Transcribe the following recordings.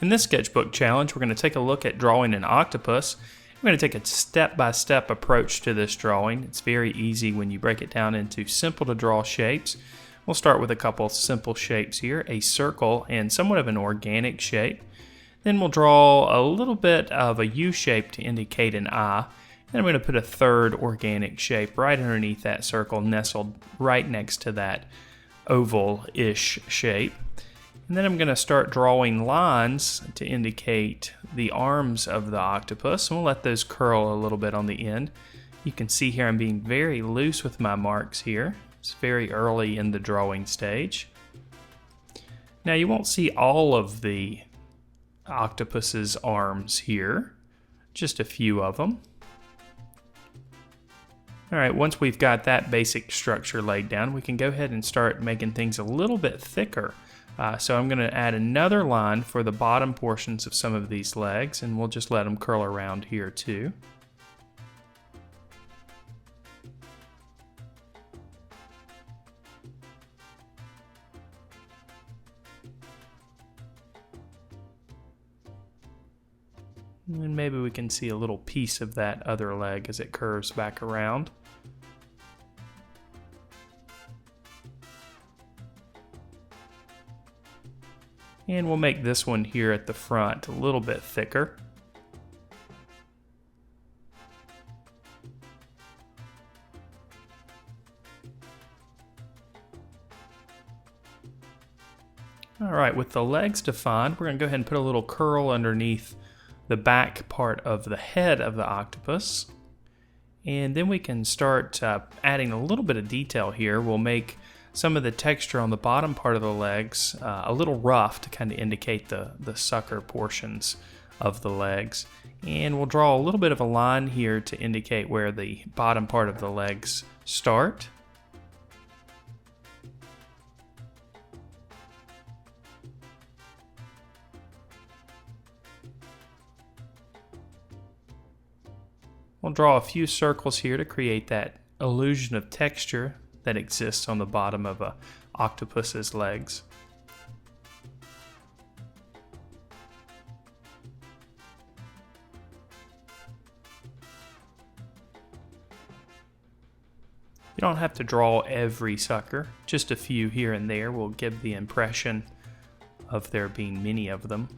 In this sketchbook challenge, we're going to take a look at drawing an octopus. We're going to take a step-by-step approach to this drawing. It's very easy when you break it down into simple to draw shapes. We'll start with a couple simple shapes here, a circle and somewhat of an organic shape. Then we'll draw a little bit of a U shape to indicate an eye. Then I'm going to put a third organic shape right underneath that circle, nestled right next to that oval-ish shape. And then I'm going to start drawing lines to indicate the arms of the octopus. And we'll let those curl a little bit on the end. You can see here I'm being very loose with my marks here. It's very early in the drawing stage. Now you won't see all of the octopus's arms here, just a few of them. Alright, once we've got that basic structure laid down, we can go ahead and start making things a little bit thicker. So I'm going to add another line for the bottom portions of some of these legs, and we'll just let them curl around here too. And maybe we can see a little piece of that other leg as it curves back around. And we'll make this one here at the front a little bit thicker. Alright, with the legs defined, we're going to go ahead and put a little curl underneath the back part of the head of the octopus. And then we can start adding a little bit of detail here. We'll make some of the texture on the bottom part of the legs a little rough to kind of indicate the sucker portions of the legs. And we'll draw a little bit of a line here to indicate where the bottom part of the legs start. We'll draw a few circles here to create that illusion of texture that exists on the bottom of an octopus's legs. You don't have to draw every sucker, just a few here and there will give the impression of there being many of them.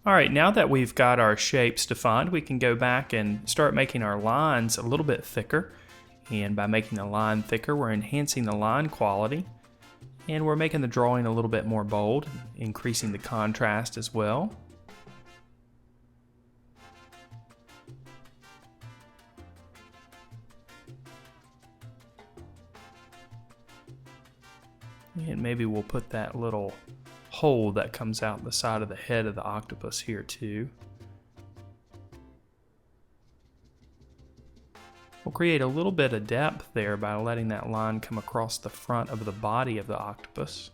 Alright, now that we've got our shapes defined, we can go back and start making our lines a little bit thicker. And by making the line thicker, we're enhancing the line quality. And we're making the drawing a little bit more bold, increasing the contrast as well. And maybe we'll put that little hole that comes out the side of the head of the octopus here too. We'll create a little bit of depth there by letting that line come across the front of the body of the octopus.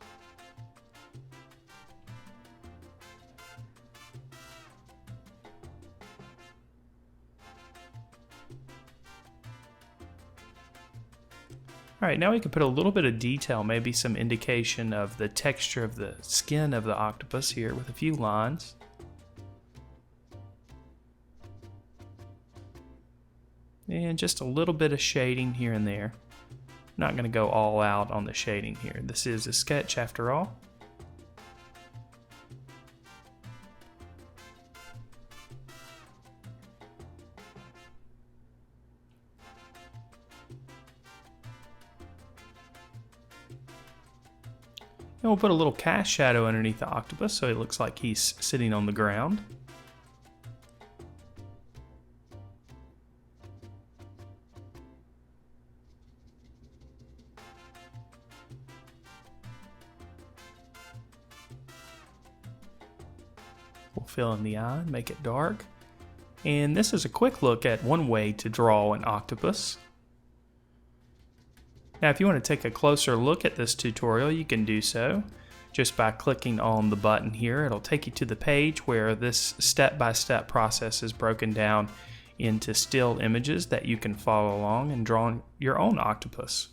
Alright, now we can put a little bit of detail, maybe some indication of the texture of the skin of the octopus here with a few lines. And just a little bit of shading here and there. Not going to go all out on the shading here. This is a sketch after all. And we'll put a little cast shadow underneath the octopus so it looks like he's sitting on the ground. We'll fill in the eye and make it dark. And this is a quick look at one way to draw an octopus. Now if you want to take a closer look at this tutorial, you can do so just by clicking on the button here. It'll take you to the page where this step-by-step process is broken down into still images that you can follow along and draw your own octopus.